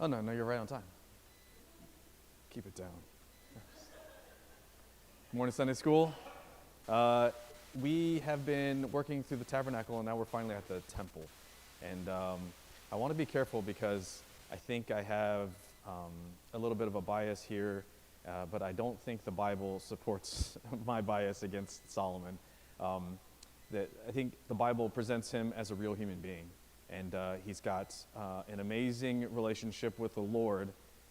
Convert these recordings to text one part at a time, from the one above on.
Oh, no, you're right on time. Keep it down. Morning, Sunday school. We have been working through the tabernacle, and now we're finally at the temple. And I want to be careful because I think I have a little bit of a bias here, but I don't think the Bible supports my bias against Solomon. That I think the Bible presents him as a real human being, and he's got an amazing relationship with the Lord,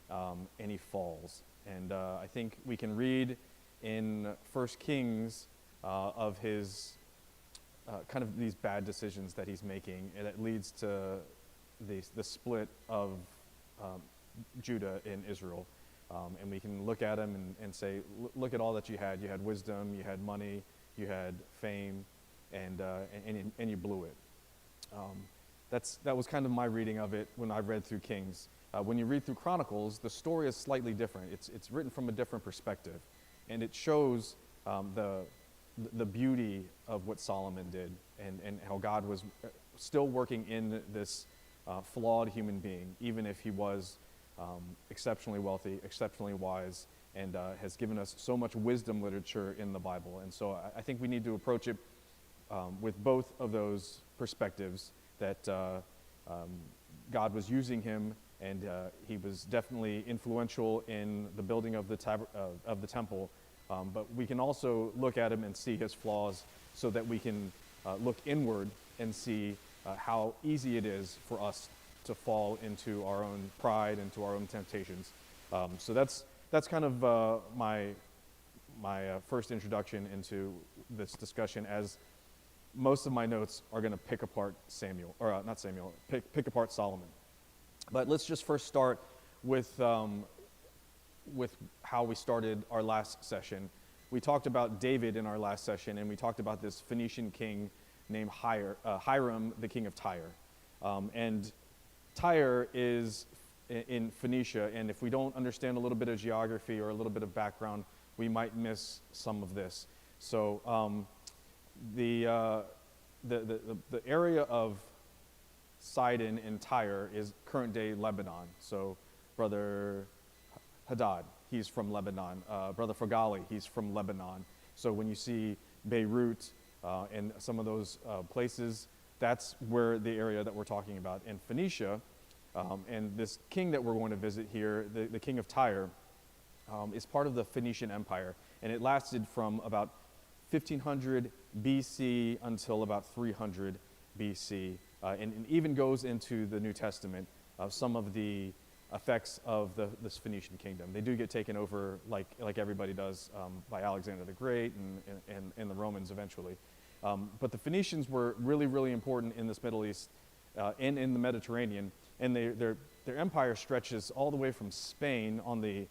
and he falls. And I think we can read in 1 Kings of his kind of these bad decisions that he's making, and it leads to the split of Judah in Israel. And we can look at him and say, look at all that you had. You had wisdom, you had money, you had fame, and you blew it. That was kind of my reading of it when I read through Kings. When you read through Chronicles, the story is slightly different. It's written from a different perspective, and it shows the beauty of what Solomon did, and how God was still working in this flawed human being, even if he was exceptionally wealthy, exceptionally wise, and has given us so much wisdom literature in the Bible. And so I think we need to approach it with both of those perspectives, that God was using him, and he was definitely influential in the building of the temple. But we can also look at him and see his flaws, so that we can look inward and see how easy it is for us to fall into our own pride, into our own temptations. So that's kind of my first introduction into this discussion, as most of my notes are going to pick apart pick apart Solomon. But let's just first start with how we started our last session. We talked about David in our last session, and we talked about this Phoenician king named Hiram, the king of Tyre. And Tyre is in Phoenicia, and if we don't understand a little bit of geography or a little bit of background, we might miss some of this. So the area of Sidon and Tyre is current-day Lebanon. So Brother Hadad, he's from Lebanon. Brother Fagali, he's from Lebanon. So when you see Beirut and some of those places, that's where the area that we're talking about. In Phoenicia, and this king that we're going to visit here, the king of Tyre, is part of the Phoenician Empire. And it lasted from about 1500 BC until about 300 BC. And even goes into the New Testament of some of the effects of this Phoenician kingdom. They do get taken over, like everybody does, by Alexander the Great and the Romans eventually. But the Phoenicians were really, really important in this Middle East and in the Mediterranean. And their empire stretches all the way from Spain on the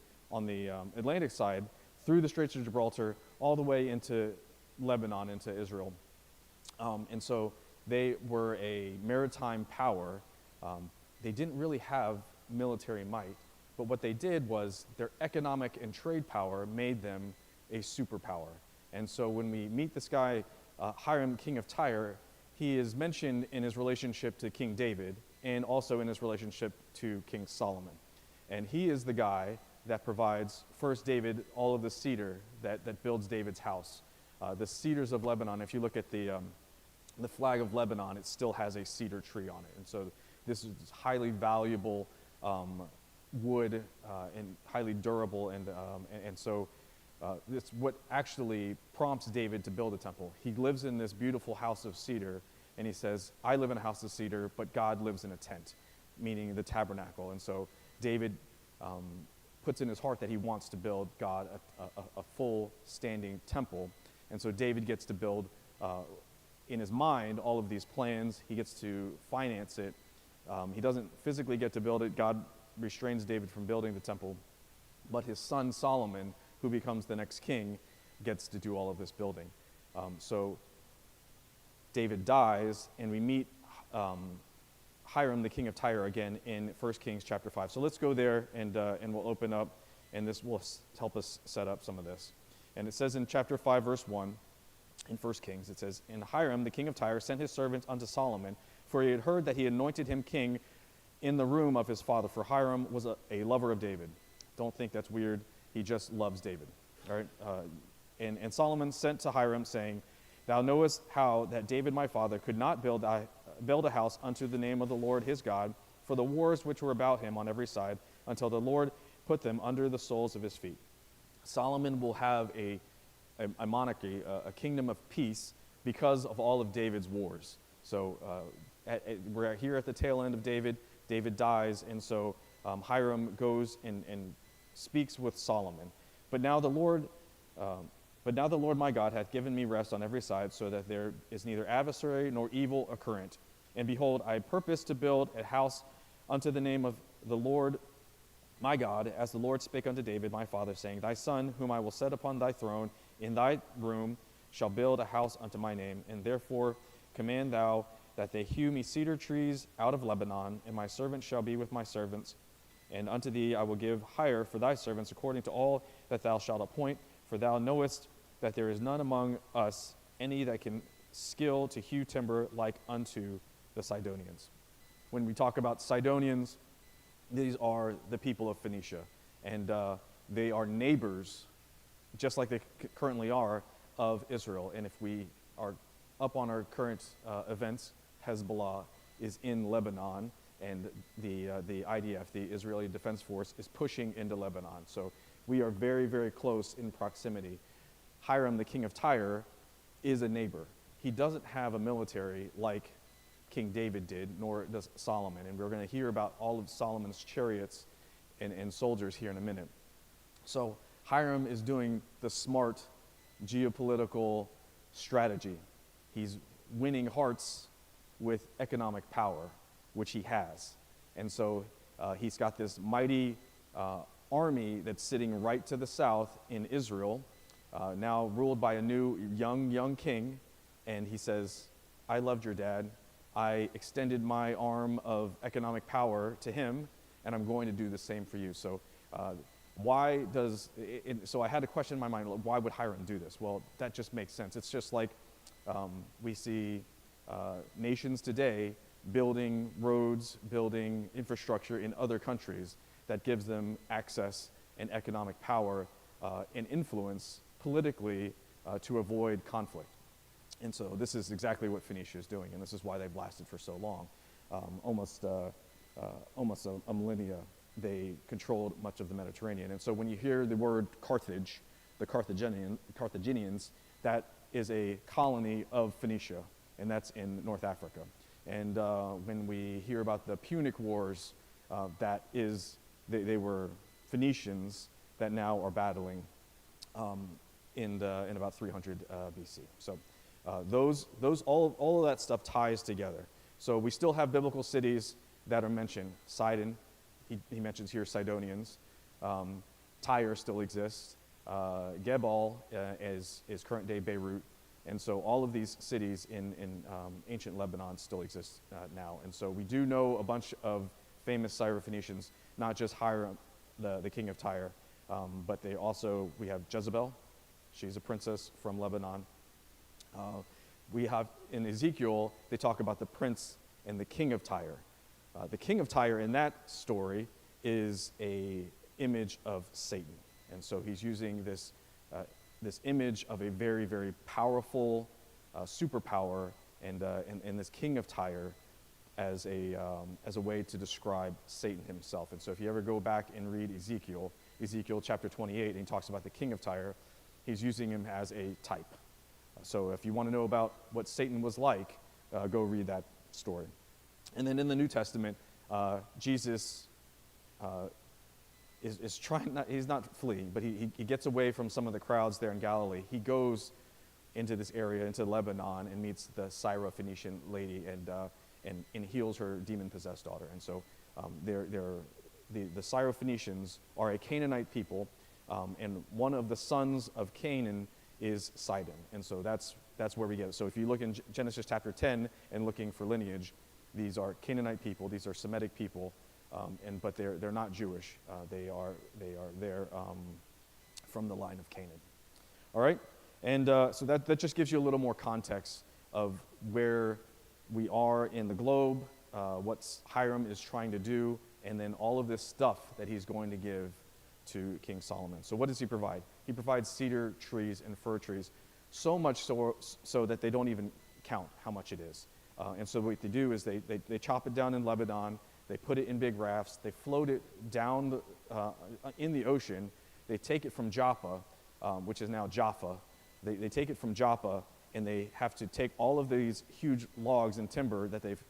Atlantic side through the Straits of Gibraltar all the way into Lebanon, into Israel. And so they were a maritime power. They didn't really have military might, but what they did was their economic and trade power made them a superpower. And so when we meet this guy, Hiram, king of Tyre, he is mentioned in his relationship to King David and also in his relationship to King Solomon. And he is the guy that provides, first David, all of the cedar that builds David's house. The cedars of Lebanon, if you look at the flag of Lebanon, it still has a cedar tree on it. And so this is highly valuable wood and highly durable. And so it's what actually prompts David to build a temple. He lives in this beautiful house of cedar, and he says, I live in a house of cedar, but God lives in a tent, meaning the tabernacle. And so David puts in his heart that he wants to build God a full standing temple. And so David gets to build in his mind all of these plans. He gets to finance it. He doesn't physically get to build it. God restrains David from building the temple. But his son Solomon, who becomes the next king, gets to do all of this building. So David dies, and we meet Hiram, the king of Tyre, again in 1 Kings chapter 5. So let's go there, and we'll open up, and this will help us set up some of this. And it says in chapter 5, verse 1, in 1 Kings, it says, And Hiram, the king of Tyre, sent his servant unto Solomon, for he had heard that he anointed him king in the room of his father, for Hiram was a lover of David. Don't think that's weird. He just loves David. All right. And Solomon sent to Hiram, saying, Thou knowest how that David my father could not build a house unto the name of the Lord his God, for the wars which were about him on every side, until the Lord put them under the soles of his feet. Solomon will have a monarchy, a kingdom of peace, because of all of David's wars. So we're here at the tail end of David. David dies, and so Hiram goes and speaks with Solomon. But now the Lord my God hath given me rest on every side, so that there is neither adversary nor evil occurrent. And behold, I purpose to build a house unto the name of the Lord my God, as the Lord spake unto David my father, saying, Thy son, whom I will set upon thy throne in thy room, shall build a house unto my name. And therefore command thou that they hew me cedar trees out of Lebanon, and my servants shall be with my servants. And unto thee I will give hire for thy servants according to all that thou shalt appoint. For thou knowest that there is none among us any that can skill to hew timber like unto the Sidonians. When we talk about Sidonians, these are the people of Phoenicia, and they are neighbors, just like they currently are, of Israel. And if we are up on our current events, Hezbollah is in Lebanon, and the IDF, the Israeli Defense Force, is pushing into Lebanon. So we are very, very close in proximity. Hiram, the king of Tyre, is a neighbor. He doesn't have a military like King David did, nor does Solomon. And we're going to hear about all of Solomon's chariots and soldiers here in a minute. So Hiram is doing the smart geopolitical strategy. He's winning hearts with economic power, which he has. And so he's got this mighty army that's sitting right to the south in Israel, now ruled by a new young king. And he says, I loved your dad. I extended my arm of economic power to him, and I'm going to do the same for you. So so I had a question in my mind, why would Hiram do this? Well, that just makes sense. It's just like we see nations today building roads, building infrastructure in other countries that gives them access and economic power and influence politically to avoid conflict. And so this is exactly what Phoenicia is doing, and this is why they've lasted for so long. Almost a millennia, they controlled much of the Mediterranean. And so when you hear the word Carthage, the Carthaginians, that is a colony of Phoenicia, and that's in North Africa. And when we hear about the Punic Wars, they were Phoenicians that now are battling in about 300 BC. So all of that stuff ties together. So we still have biblical cities that are mentioned. Sidon, he mentions here Sidonians. Tyre still exists. Gebal is current day Beirut. And so all of these cities in ancient Lebanon still exist now. And so we do know a bunch of famous Syrophoenicians, not just Hiram, the king of Tyre, but we have Jezebel. She's a princess from Lebanon. We have in Ezekiel, they talk about the prince and the king of Tyre. The king of Tyre in that story is a image of Satan. And so he's using this image of a very, very powerful superpower and this king of Tyre as a way to describe Satan himself. And so if you ever go back and read Ezekiel chapter 28, and he talks about the king of Tyre, he's using him as a type. So if you want to know about what Satan was like, go read that story. And then in the New Testament, Jesus is trying, he's not fleeing, but he gets away from some of the crowds there in Galilee. He goes into this area, into Lebanon, and meets the Syrophoenician lady and heals her demon-possessed daughter. And so the Syrophoenicians are a Canaanite people, and one of the sons of Canaan is Sidon. And so that's where we get it. So if you look in Genesis chapter 10 and looking for lineage, these are Canaanite people, these are Semitic people, but they're not Jewish. They are from the line of Canaan. All right? And so that just gives you a little more context of where we are in the globe what Hiram is trying to do, and then all of this stuff that he's going to give to King Solomon. So what does he provide? He provides cedar trees and fir trees, so much so that they don't even count how much it is. And so what they do is they chop it down in Lebanon, they put it in big rafts, they float it down in the ocean, they take it from Joppa, which is now Jaffa. They take it from Joppa, and they have to take all of these huge logs and timber that they've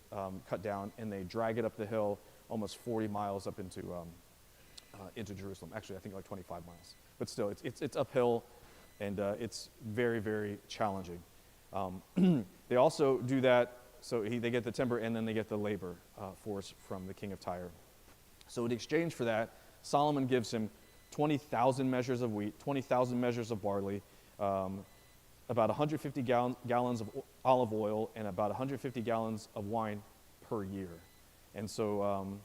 cut down, and they drag it up the hill almost 40 miles up into Jerusalem. Actually, I think like 25 miles. But still, it's uphill, and it's very, very challenging. They also do that, so they get the timber, and then they get the labor force from the king of Tyre. So in exchange for that, Solomon gives him 20,000 measures of wheat, 20,000 measures of barley, about 150 gallons of olive oil, and about 150 gallons of wine per year. And so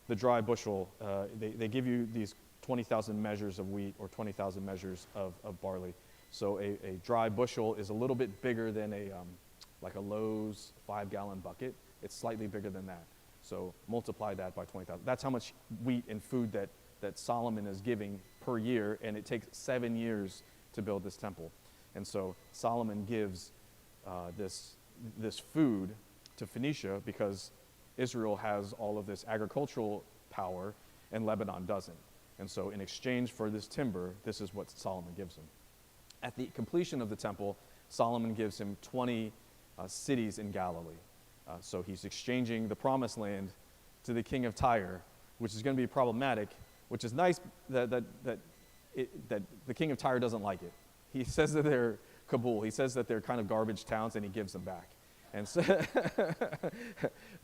the dry bushel, they give you these 20,000 measures of wheat or 20,000 measures of barley. So a dry bushel is a little bit bigger than like a Lowe's 5-gallon bucket. It's slightly bigger than that. So multiply that by 20,000. That's how much wheat and food that Solomon is giving per year, and it takes 7 years to build this temple. And so Solomon gives this food to Phoenicia because Israel has all of this agricultural power and Lebanon doesn't. And so in exchange for this timber, this is what Solomon gives him. At the completion of the temple, Solomon gives him 20 cities in Galilee. So he's exchanging the promised land to the king of Tyre, which is going to be problematic, which is nice that the king of Tyre doesn't like it. He says that they're Kabul. He says that they're kind of garbage towns, and he gives them back. And so,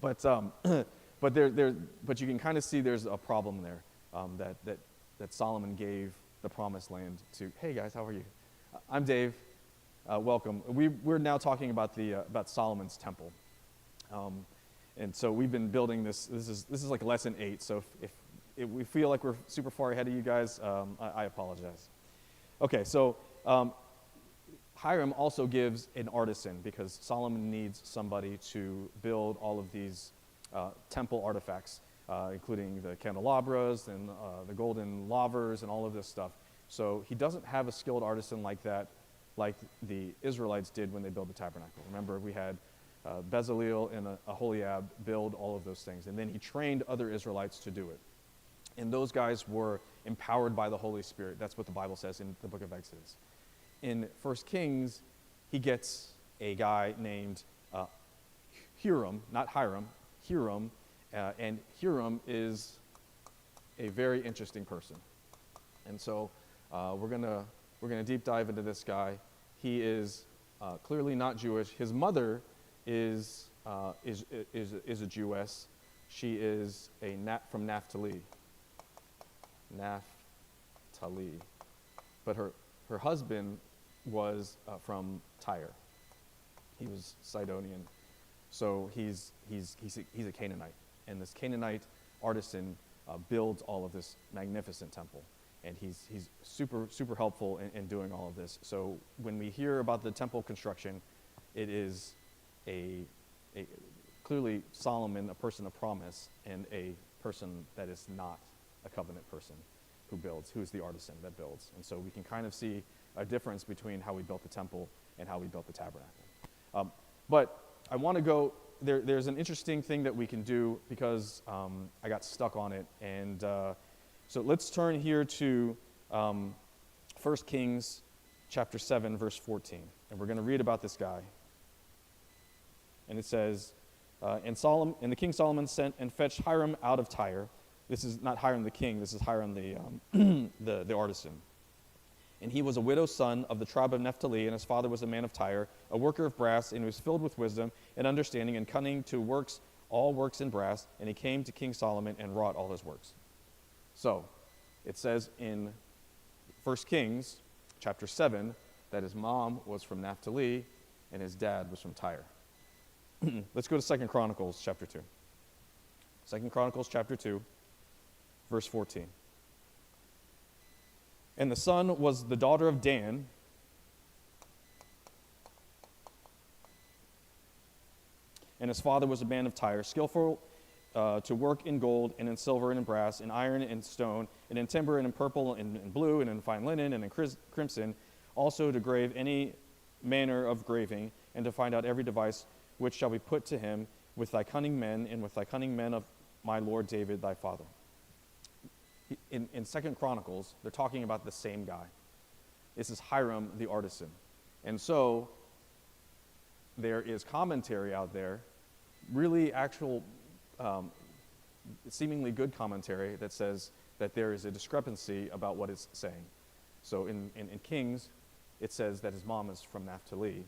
but you can kind of see there's a problem there that Solomon gave the promised land to. Hey guys, how are you? I'm Dave. Welcome. We're now talking about Solomon's temple, and so we've been building this. This is like lesson 8. So if we feel like we're super far ahead of you guys, I apologize. Okay, so Hiram also gives an artisan because Solomon needs somebody to build all of these temple artifacts, including the candelabras and the golden lavers and all of this stuff. So he doesn't have a skilled artisan like that, like the Israelites did when they built the tabernacle. Remember, we had Bezalel and Aholiab build all of those things, and then he trained other Israelites to do it. And those guys were empowered by the Holy Spirit. That's what the Bible says in the book of Exodus. In 1 Kings, he gets a guy named Huram, not Hiram, Huram, and Huram is a very interesting person. And so we're gonna deep dive into this guy. He is clearly not Jewish. His mother is a Jewess. She is from Naphtali. But her husband was from Tyre. He was Sidonian, so he's a Canaanite, and this Canaanite artisan builds all of this magnificent temple, and he's super helpful in doing all of this. So when we hear about the temple construction, it is a clearly Solomon, a person of promise, and a person that is not a covenant person who is the artisan that builds. And so we can kind of see a difference between how we built the temple and how we built the tabernacle. But I want to go, there's an interesting thing that we can do because I got stuck on it. And so let's turn here to 1 Kings chapter 7, verse 14. And we're going to read about this guy. And it says, and the king Solomon sent and fetched Hiram out of Tyre. This is not Hiram the king, this is Hiram the artisan. And he was a widow's son of the tribe of Naphtali, and his father was a man of Tyre, a worker of brass, and he was filled with wisdom and understanding and cunning to works, all works in brass, and he came to King Solomon and wrought all his works. So, it says in 1 Kings chapter 7 that his mom was from Naphtali and his dad was from Tyre. Let's go to 2 Chronicles chapter 2. 2 Chronicles chapter 2, verse 14. And the son was the daughter of Dan, And his father was a man of Tyre, skillful to work in gold and in silver and in brass, in iron and stone, and in timber and in purple and in blue and in fine linen and in crimson, also to grave any manner of graving, and to find out every device which shall be put to him with thy cunning men and with thy cunning men of my lord David thy father. In 2 Chronicles, they're talking about the same guy. This is Hiram the artisan. And so there is commentary out there, really actual, seemingly good commentary that says that there is a discrepancy about what it's saying. So in Kings, it says that his mom is from Naphtali.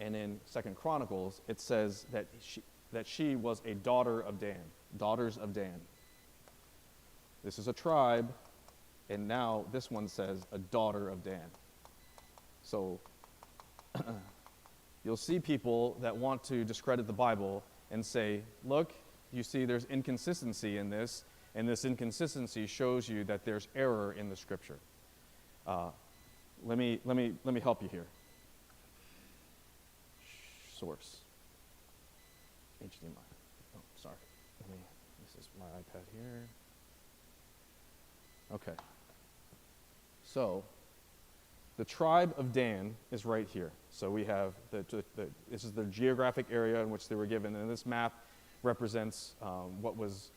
And in 2 Chronicles, it says that she was a daughter of Dan, daughters of Dan. This is a tribe, and now this one says a daughter of Dan. So you'll see people that want to discredit the Bible and say, look, you see there's inconsistency in this, and this inconsistency shows you that there's error in the scripture. Let me help you here. Source. HDMI. Oh, sorry. This is my iPad here. Okay. So, the tribe of Dan is right here. So we have, this is the geographic area in which they were given, and this map represents what was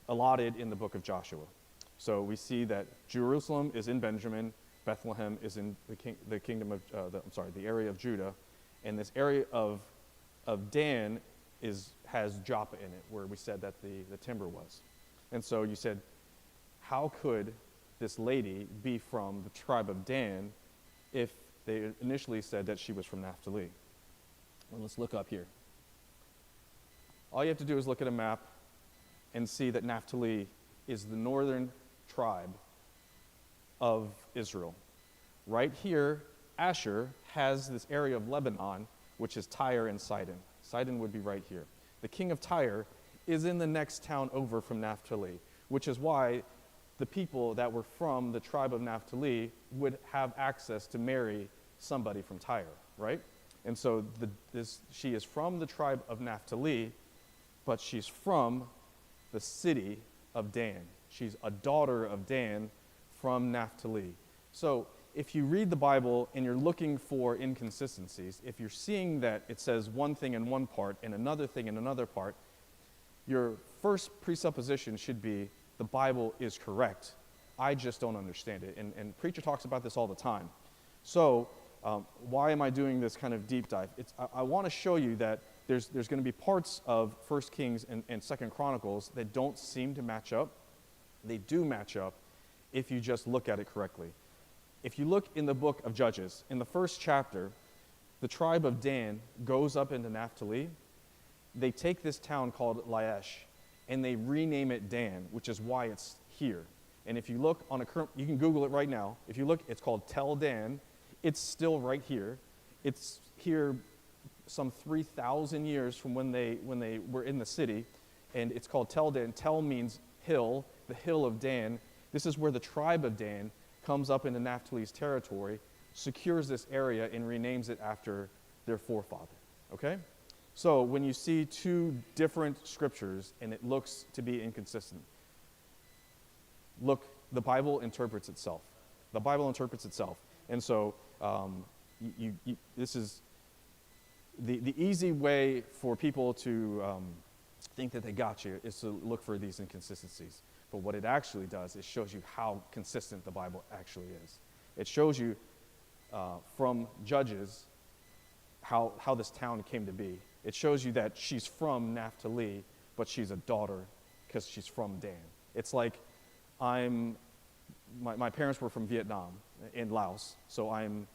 allotted in the book of Joshua. So we see that Jerusalem is in Benjamin, Bethlehem is in the kingdom of, the area of Judah, and this area of Dan has Joppa in it, where we said that the timber was. And so you said, how could this lady be from the tribe of Dan if they initially said that she was from Naphtali? Well, let's look up here. All you have to do is look at a map and see that Naphtali is the northern tribe of Israel. Right here, Asher has this area of Lebanon, which is Tyre and Sidon. Sidon would be right here. The king of Tyre is in the next town over from Naphtali, which is why the people that were from the tribe of Naphtali would have access to marry somebody from Tyre, right? And so she is from the tribe of Naphtali, but she's from the city of Dan. She's a daughter of Dan from Naphtali. So if you read the Bible and you're looking for inconsistencies, if you're seeing that it says one thing in one part and another thing in another part, your first presupposition should be the Bible is correct. I just don't understand it. And preacher talks about this all the time. So why am I doing this kind of deep dive? I want to show you that there's going to be parts of 1 Kings and 2 Chronicles that don't seem to match up. They do match up if you just look at it correctly. If you look in the book of Judges, in the first chapter, the tribe of Dan goes up into Naphtali. They take this town called Laish, and they rename it Dan, which is why it's here. And if you look on you can Google it right now. If you look, it's called Tel Dan. It's still right here. It's here some 3,000 years from when they were in the city, and it's called Tel Dan. Tel means hill, the hill of Dan. This is where the tribe of Dan comes up into Naphtali's territory, secures this area, and renames it after their forefather. Okay? So when you see two different scriptures and it looks to be inconsistent, look, the Bible interprets itself. The Bible interprets itself. And so this is the easy way for people to think that they got you is to look for these inconsistencies. But what it actually does is shows you how consistent the Bible actually is. It shows you from Judges how this town came to be. It shows you that she's from Naphtali, but she's a daughter because she's from Dan. It's like my parents were from Vietnam in Laos, so I'm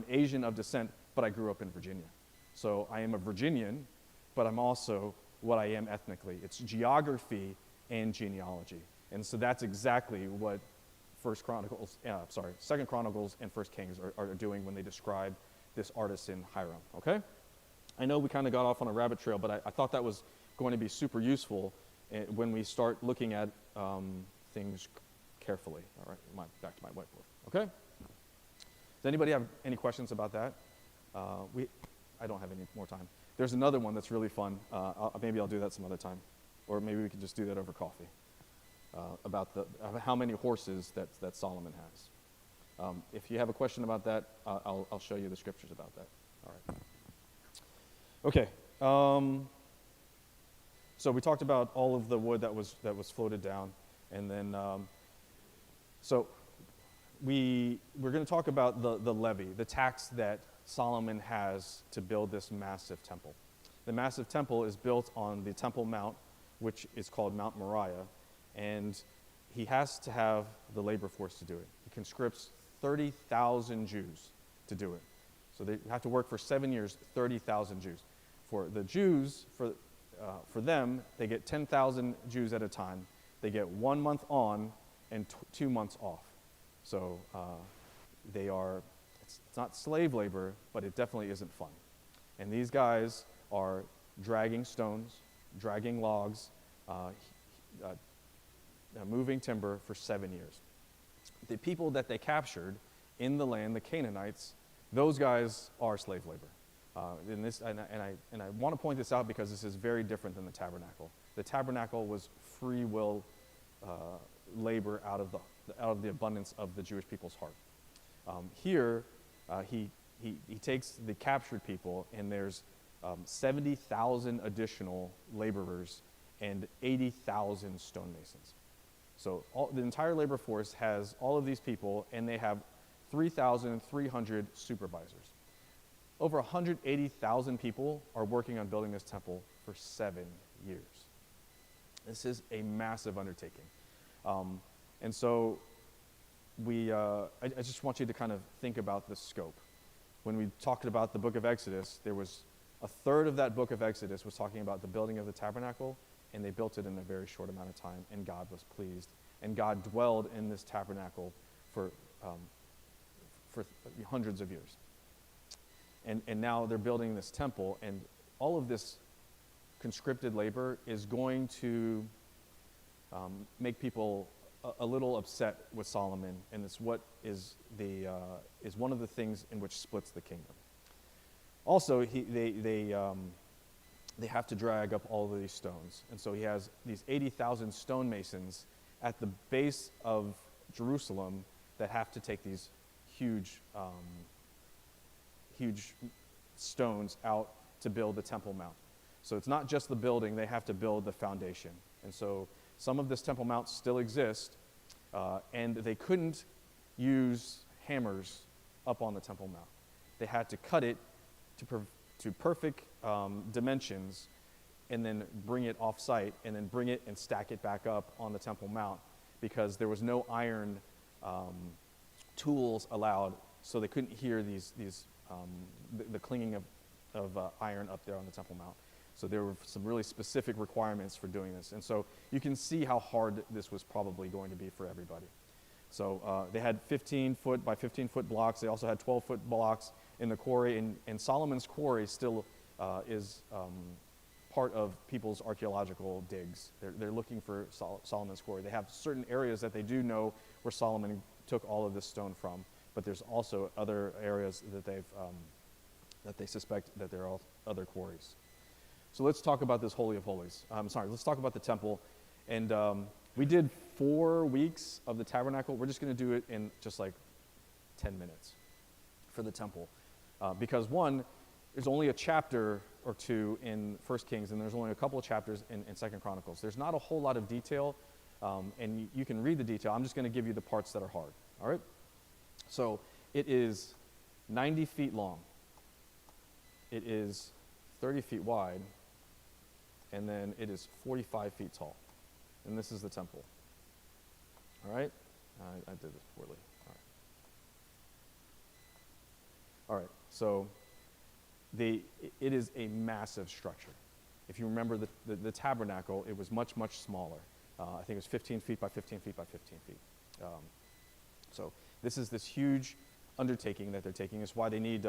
Asian of descent, but I grew up in Virginia. So I am a Virginian, but I'm also what I am ethnically. It's geography and genealogy. And so that's exactly what 2 Chronicles and 1 Kings are doing when they describe this artisan Hiram, okay? I know we kind of got off on a rabbit trail, but I thought that was going to be super useful when we start looking at things carefully. All right, back to my whiteboard, okay? Does anybody have any questions about that? I don't have any more time. There's another one that's really fun. Maybe I'll do that some other time. Or maybe we could just do that over coffee. About how many horses that Solomon has. If you have a question about that, I'll show you the scriptures about that. All right. Okay. So we talked about all of the wood that was floated down, and then we're going to talk about the levy, the tax that Solomon has to build this massive temple. The massive temple is built on the Temple Mount, which is called Mount Moriah, and he has to have the labor force to do it. He conscripts 30,000 Jews to do it. So they have to work for 7 years, 30,000 Jews. For the Jews, for them, they get 10,000 Jews at a time. They get 1 month on and 2 months off. So it's not slave labor, but it definitely isn't fun. And these guys are dragging stones, dragging logs, moving timber for 7 years. The people that they captured in the land, the Canaanites, those guys are slave labor. And I want to point this out because this is very different than the tabernacle. The tabernacle was free will labor out of the abundance of the Jewish people's heart. Here, he takes the captured people, and there's 70,000 additional laborers and 80,000 stonemasons. So the entire labor force has all of these people, and they have 3,300 supervisors. Over 180,000 people are working on building this temple for 7 years. This is a massive undertaking. And so I just want you to kind of think about the scope. When we talked about the book of Exodus, there was a third of that book of Exodus was talking about the building of the tabernacle, and they built it in a very short amount of time, and God was pleased. And God dwelled in this tabernacle for hundreds of years. And now they're building this temple, and all of this conscripted labor is going to make people a little upset with Solomon, and it's what is one of the things in which splits the kingdom. Also, they have to drag up all of these stones, and so he has these 80,000 stonemasons at the base of Jerusalem that have to take these huge stones out to build the Temple Mount. So it's not just the building, they have to build the foundation. And so some of this Temple Mount still exists, and they couldn't use hammers up on the Temple Mount. They had to cut it to perfect dimensions, and then bring it off-site, and then bring it and stack it back up on the Temple Mount, because there was no iron tools allowed, so they couldn't hear the clinging of iron up there on the Temple Mount. So there were some really specific requirements for doing this. And so you can see how hard this was probably going to be for everybody. So they had 15-foot by 15-foot blocks. They also had 12-foot blocks in the quarry. And Solomon's quarry still is part of people's archaeological digs. They're looking for Solomon's quarry. They have certain areas that they do know where Solomon took all of this stone from. But there's also other areas that they suspect that there are other quarries. So let's talk about this Holy of Holies. Let's talk about the temple. And we did 4 weeks of the tabernacle. We're just going to do it in just like 10 minutes for the temple. Because one, there's only a chapter or two in 1 Kings, and there's only a couple of chapters in 2 Chronicles. There's not a whole lot of detail, and you can read the detail. I'm just going to give you the parts that are hard. All right? So it is 90 feet long. It is 30 feet wide, and then it is 45 feet tall. And this is the temple. All right? I did this poorly. All right. So it is a massive structure. If you remember the tabernacle, it was much, much smaller. I think it was 15 feet by 15 feet by 15 feet. So this is this huge undertaking that they're taking. It's why they need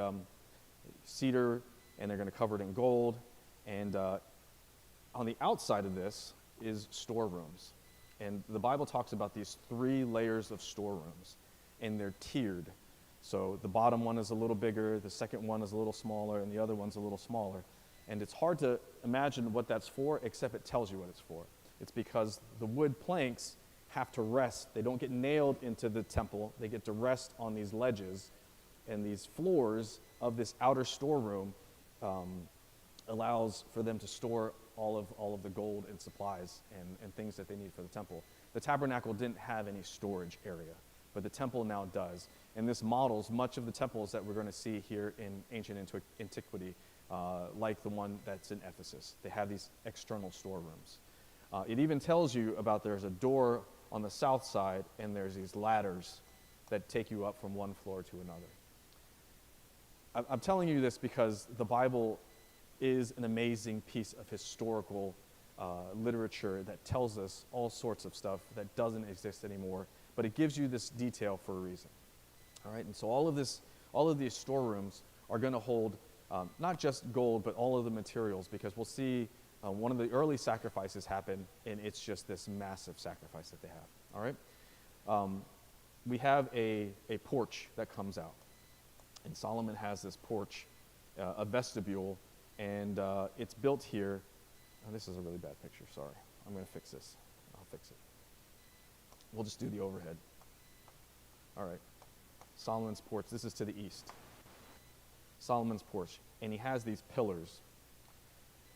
cedar, and they're going to cover it in gold. And on the outside of this is storerooms. And the Bible talks about these 3 layers of storerooms, and they're tiered. So the bottom one is a little bigger, the second one is a little smaller, and the other one's a little smaller. And it's hard to imagine what that's for, except it tells you what it's for. It's because the wood planks have to rest. They don't get nailed into the temple. They get to rest on these ledges, and these floors of this outer storeroom allows for them to store all of the gold and supplies and things that they need for the temple. The tabernacle didn't have any storage area, but the temple now does. And this models much of the temples that we're going to see here in ancient antiquity, like the one that's in Ephesus. They have these external storerooms. It even tells you about there's a door on the south side, and there's these ladders that take you up from one floor to another. I'm telling you this because the Bible is an amazing piece of historical literature that tells us all sorts of stuff that doesn't exist anymore, but it gives you this detail for a reason. All right, and so all of these storerooms are going to hold not just gold, but all of the materials, because we'll see one of the early sacrifices happen, and it's just this massive sacrifice that they have. All right, we have a porch that comes out, and Solomon has this porch, a vestibule, and it's built here. Oh, this is a really bad picture. Sorry, I'm going to fix this. I'll fix it. We'll just do the overhead. All right, Solomon's porch. This is to the east. Solomon's porch, and he has these pillars.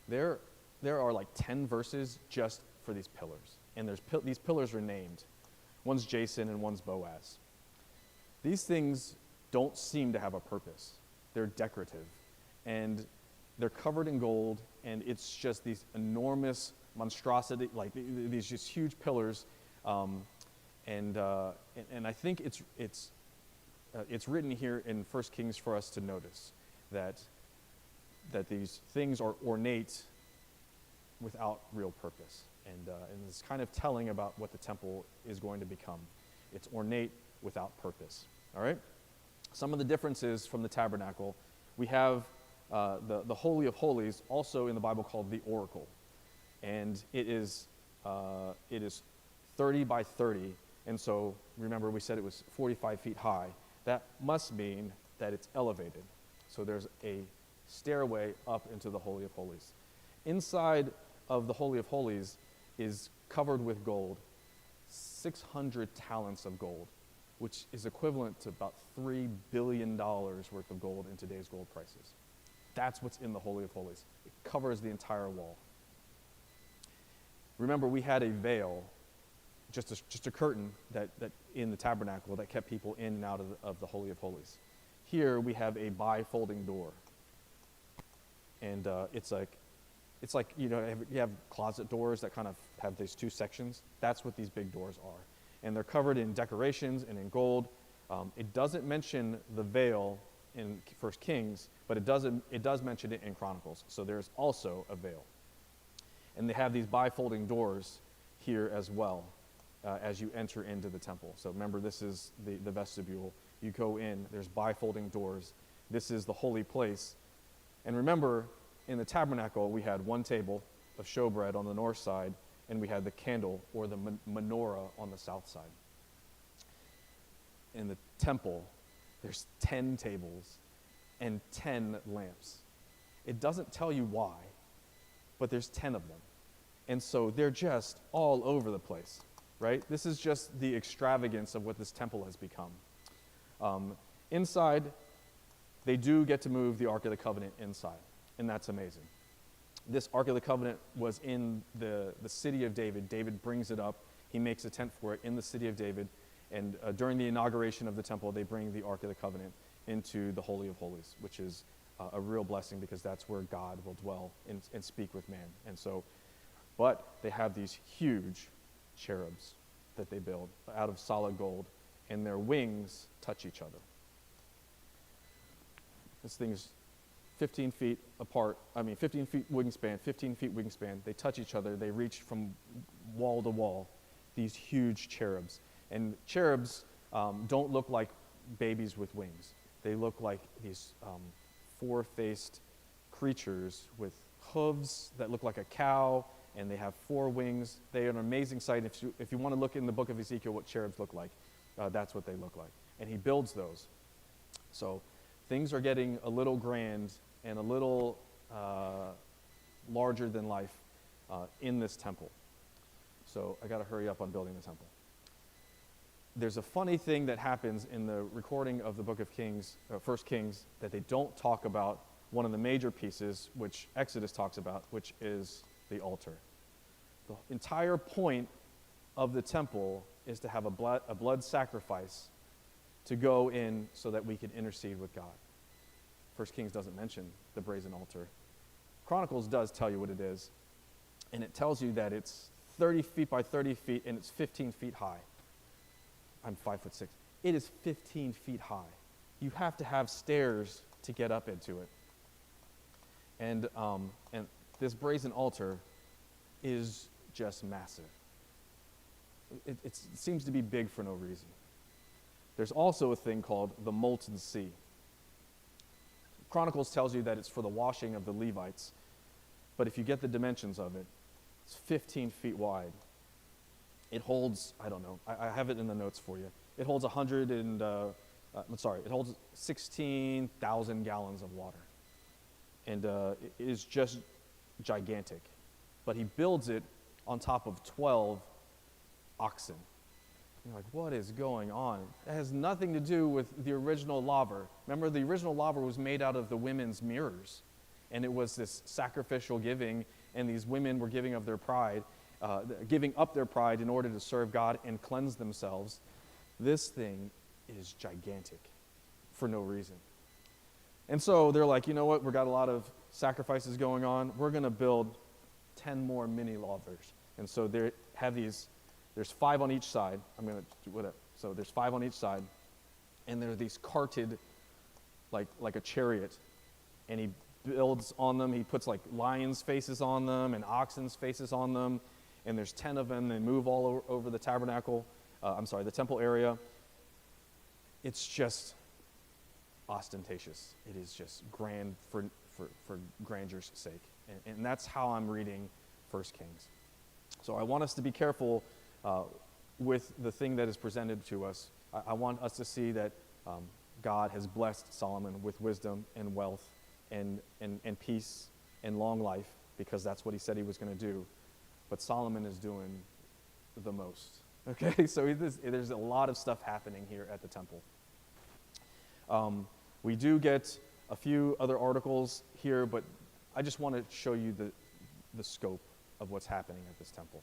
There are like 10 verses just for these pillars, and these pillars are named. One's Jason and one's Boaz. These things don't seem to have a purpose. They're decorative, and they're covered in gold, and it's just these enormous monstrosity, like these just huge pillars, and I think it's written here in 1 Kings for us to notice that these things are ornate without real purpose. And it's kind of telling about what the temple is going to become. It's ornate without purpose. All right? Some of the differences from the tabernacle, we have the Holy of Holies, also in the Bible called the oracle. And it is 30 by 30. And so, remember, we said it was 45 feet high. That must mean that it's elevated. So there's a stairway up into the Holy of Holies. Inside of the Holy of Holies is covered with gold, 600 talents of gold, which is equivalent to about $3 billion worth of gold in today's gold prices. That's what's in the Holy of Holies. It covers the entire wall. Remember, we had a veil, just a curtain that in the tabernacle that kept people in and out of the Holy of Holies. Here we have a bifolding door, and it's like you have closet doors that kind of have these two sections. That's what these big doors are, and they're covered in decorations and in gold. It doesn't mention the veil in 1 Kings, but it does mention it in Chronicles. So there's also a veil, and they have these bifolding doors here as well. As you enter into the temple. So remember, this is the vestibule. You go in, there's bifolding doors. This is the holy place. And remember, in the tabernacle, we had one table of showbread on the north side, and we had the candle, or the menorah, on the south side. In the temple, there's 10 tables and 10 lamps. It doesn't tell you why, but there's 10 of them. And so they're just all over the place. Right? This is just the extravagance of what this temple has become. Inside, they do get to move the Ark of the Covenant inside, and that's amazing. This Ark of the Covenant was in the city of David. David brings it up. He makes a tent for it in the city of David, and during the inauguration of the temple, they bring the Ark of the Covenant into the Holy of Holies, which is a real blessing because that's where God will dwell and speak with man. And so, but they have these huge cherubs that they build out of solid gold, and their wings touch each other. This thing's 15 feet apart, 15 feet wingspan. They touch each other. They reach from wall to wall, these huge cherubs. And cherubs don't look like babies with wings. They look like these four-faced creatures with hooves that look like a cow, and they have 4 wings. They are an amazing sight. If you want to look in the book of Ezekiel what cherubs look like, that's what they look like. And he builds those. So things are getting a little grand and a little larger than life in this temple. So I got to hurry up on building the temple. There's a funny thing that happens in the recording of the book of Kings, 1 Kings, that they don't talk about one of the major pieces, which Exodus talks about, which is the altar. The entire point of the temple is to have a blood sacrifice to go in so that we can intercede with God. 1 Kings doesn't mention the brazen altar. Chronicles does tell you what it is, and it tells you that it's 30 feet by 30 feet and it's 15 feet high. I'm 5'6". It is 15 feet high. You have to have stairs to get up into it. And this brazen altar is just massive. It seems to be big for no reason. There's also a thing called the molten sea. Chronicles tells you that it's for the washing of the Levites, but if you get the dimensions of it, it's 15 feet wide. It holds, I don't know, I have it in the notes for you. It holds it holds 16,000 gallons of water. And it is just gigantic. But he builds it on top of 12 oxen. You're like, what is going on? It has nothing to do with the original laver. Remember, the original laver was made out of the women's mirrors. And it was this sacrificial giving, and these women were giving up their pride in order to serve God and cleanse themselves. This thing is gigantic for no reason. And so they're like, you know what? We've got a lot of sacrifices going on. We're going to build 10 more mini lavers. And so they have these, there's 5 on each side. I'm going to do whatever. So there's 5 on each side. And there are these carted like a chariot. And he builds on them. He puts like lions' faces on them and oxen's faces on them. And there's 10 of them. They move all over the tabernacle. The temple area. It's just ostentatious. It is just grand for grandeur's sake. And that's how I'm reading 1 Kings. So I want us to be careful with the thing that is presented to us. I want us to see that God has blessed Solomon with wisdom and wealth and peace and long life, because that's what he said he was going to do. But Solomon is doing the most. Okay, so there's a lot of stuff happening here at the temple. We do get a few other articles here, but I just want to show you the scope of what's happening at this temple.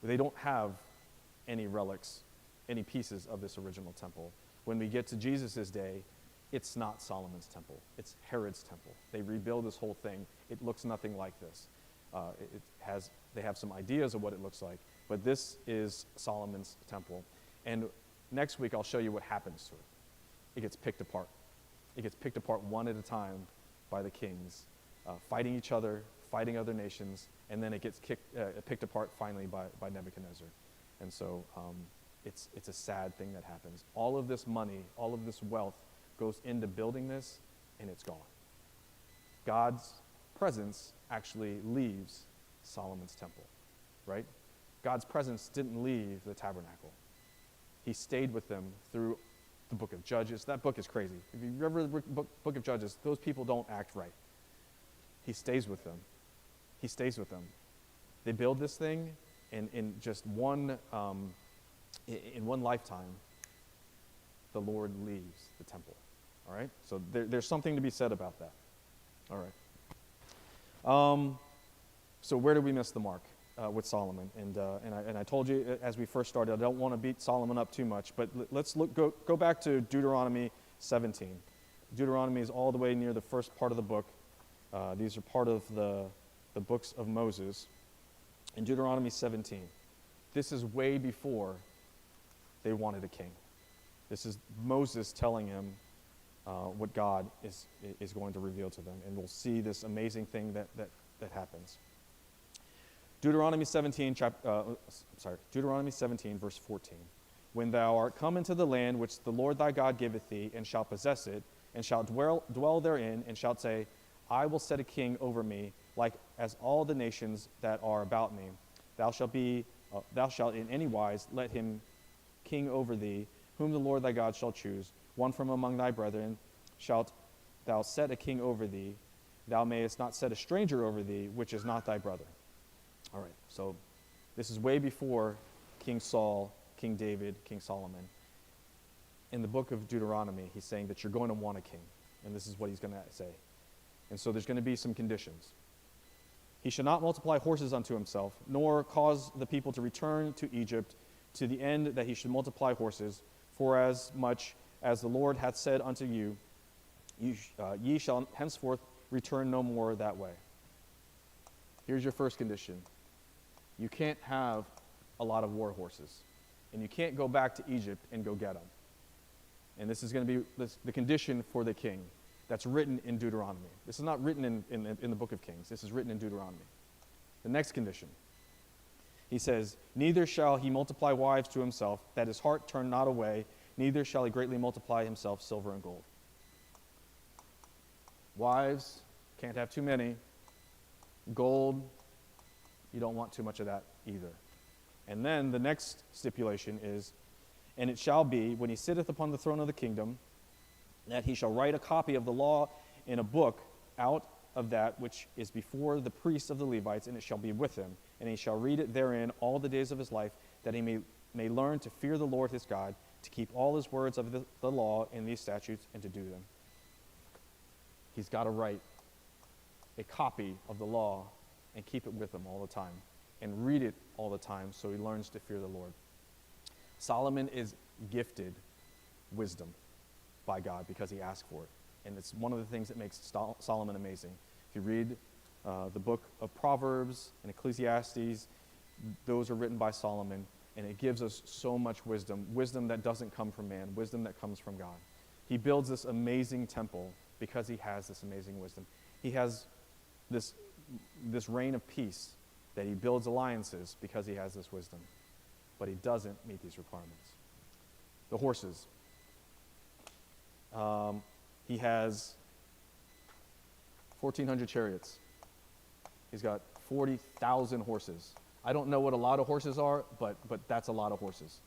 They don't have any relics, any pieces of this original temple. When we get to Jesus' day, it's not Solomon's temple. It's Herod's temple. They rebuild this whole thing. It looks nothing like this. They have some ideas of what it looks like, but this is Solomon's temple. And next week, I'll show you what happens to it. It gets picked apart. It gets picked apart one at a time by the kings, fighting each other, fighting other nations, and then it gets picked apart finally by Nebuchadnezzar. And so it's a sad thing that happens. All of this money, all of this wealth goes into building this, and it's gone. God's presence actually leaves Solomon's temple, right? God's presence didn't leave the tabernacle. He stayed with them through the book of Judges. That book is crazy. If you ever read the book of Judges, those people don't act right. He stays with them. He stays with them. They build this thing, and in just one lifetime, the Lord leaves the temple. All right? So there's something to be said about that. All right. So where did we miss the mark with Solomon? And I told you as we first started, I don't want to beat Solomon up too much, but let's go back to Deuteronomy 17. Deuteronomy is all the way near the first part of the book. These are part of the books of Moses. In Deuteronomy 17, this is way before they wanted a king. This is Moses telling him what God is going to reveal to them, and we'll see this amazing thing that happens. Deuteronomy 17, verse 14. When thou art come into the land which the Lord thy God giveth thee, and shalt possess it, and shalt dwell therein, and shalt say, I will set a king over me, like as all the nations that are about me. Thou shalt in any wise let him king over thee, whom the Lord thy God shall choose, one from among thy brethren, shalt thou set a king over thee. thou mayest not set a stranger over thee, which is not thy brother. All right, so this is way before King Saul, King David, King Solomon. In the book of Deuteronomy, he's saying that you're going to want a king. And this is what he's going to say. And so there's going to be some conditions. He shall not multiply horses unto himself, nor cause the people to return to Egypt, to the end that he should multiply horses. For as much as the Lord hath said unto you, ye shall henceforth return no more that way. Here's your first condition. You can't have a lot of war horses. And you can't go back to Egypt and go get them. And this is going to be the condition for the king that's written in Deuteronomy. This is not written in the book of Kings. This is written in Deuteronomy. The next condition. He says, neither shall he multiply wives to himself, that his heart turn not away, neither shall he greatly multiply himself silver and gold. Wives, can't have too many. Gold, you don't want too much of that either. And then the next stipulation is, and it shall be, when he sitteth upon the throne of the kingdom, that he shall write a copy of the law in a book out of that which is before the priests of the Levites, and it shall be with him. And he shall read it therein all the days of his life, that he may learn to fear the Lord his God, to keep all his words of the law and these statutes, and to do them. He's got to write a copy of the law and keep it with him all the time, and read it all the time so he learns to fear the Lord. Solomon is gifted wisdom by God because he asked for it. And it's one of the things that makes Solomon amazing. If you read the book of Proverbs and Ecclesiastes, those are written by Solomon, and it gives us so much wisdom, wisdom that doesn't come from man, wisdom that comes from God. He builds this amazing temple because he has this amazing wisdom. He has this reign of peace that he builds alliances because he has this wisdom. But he doesn't meet these requirements. The horses. He has 1,400 chariots. He's got 40,000 horses. I don't know what a lot of horses are, but that's a lot of horses.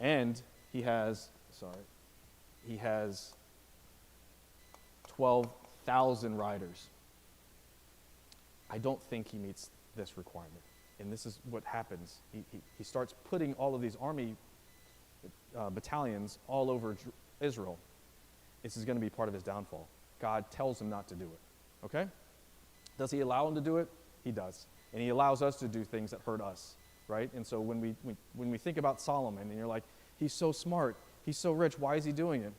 And he has 12,000 riders. I don't think he meets this requirement. And this is what happens. He starts putting all of these army battalions all over Israel. This is going to be part of his downfall. God tells him not to do it. Okay? Does he allow him to do it? He does. And he allows us to do things that hurt us, right? And so when we think about Solomon and you're like, he's so smart, he's so rich, why is he doing it?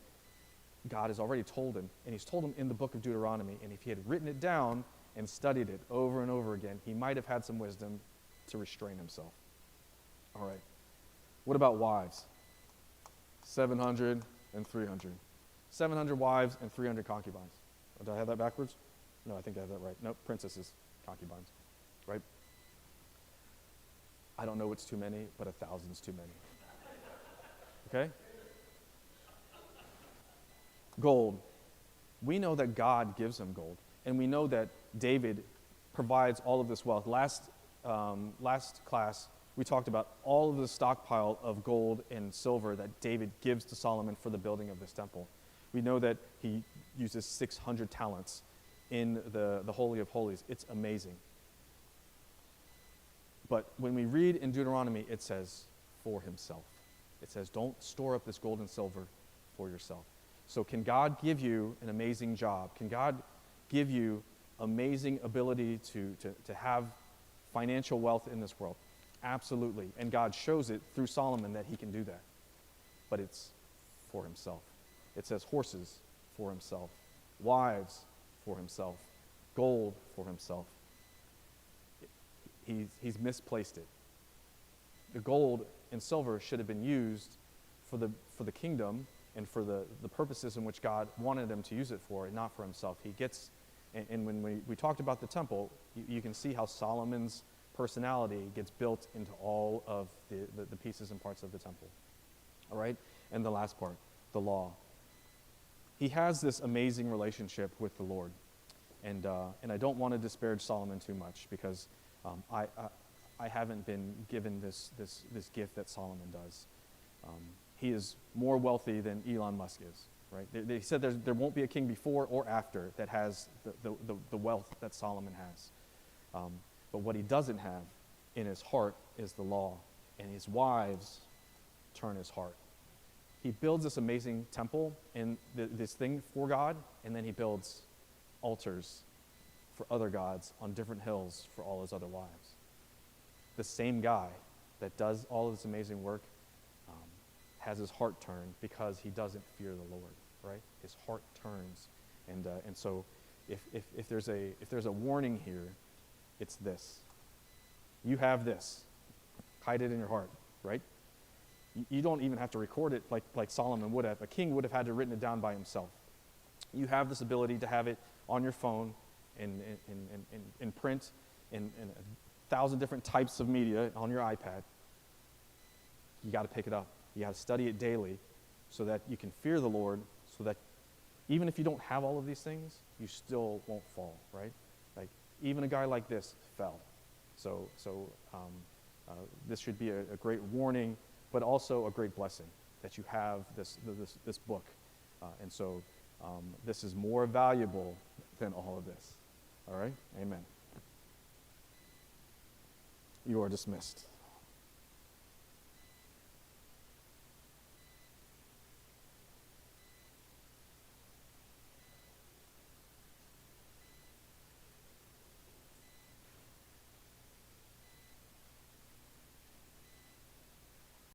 God has already told him, and he's told him in the book of Deuteronomy, and if he had written it down and studied it over and over again, he might have had some wisdom to restrain himself. All right. What about wives? 700 and 300. 700 wives and 300 concubines. Did I have that backwards? No, I think I have that right. Nope, princesses, concubines, right? I don't know what's too many, but 1,000's too many. Okay? Gold. We know that God gives him gold, and we know that David provides all of this wealth. Last class, we talked about all of the stockpile of gold and silver that David gives to Solomon for the building of this temple. We know that he uses 600 talents in the Holy of Holies. It's amazing. But when we read in Deuteronomy, it says, for himself. It says, don't store up this gold and silver for yourself. So can God give you an amazing job? Can God give you amazing ability to have financial wealth in this world? Absolutely. And God shows it through Solomon that he can do that. But it's for himself. It says horses for himself, wives for himself, gold for himself. He's misplaced it. The gold and silver should have been used for the kingdom and for the purposes in which God wanted him to use it for, and not for himself. He gets, and when we talked about the temple, you can see how Solomon's personality gets built into all of the pieces and parts of the temple. All right? And the last part, the law. He has this amazing relationship with the Lord. And I don't want to disparage Solomon too much, because I haven't been given this gift that Solomon does. He is more wealthy than Elon Musk is. right? They said there won't be a king before or after that has the wealth that Solomon has. But what he doesn't have in his heart is the law, and his wives turn his heart. He builds this amazing temple and this thing for God, and then he builds altars for other gods on different hills for all his other wives. The same guy that does all of this amazing work has his heart turned because he doesn't fear the Lord, right? His heart turns, and so if there's a warning here, it's this: you have this, hide it in your heart, right? You don't even have to record it like Solomon would have. A king would have had to written it down by himself. You have this ability to have it on your phone, in print, in 1,000 different types of media on your iPad. You got to pick it up. You got to study it daily so that you can fear the Lord, so that even if you don't have all of these things, you still won't fall, right? Like, even a guy like this fell. So this should be a great warning, but also a great blessing that you have this book. And so this is more valuable than all of this. All right? Amen. You are dismissed.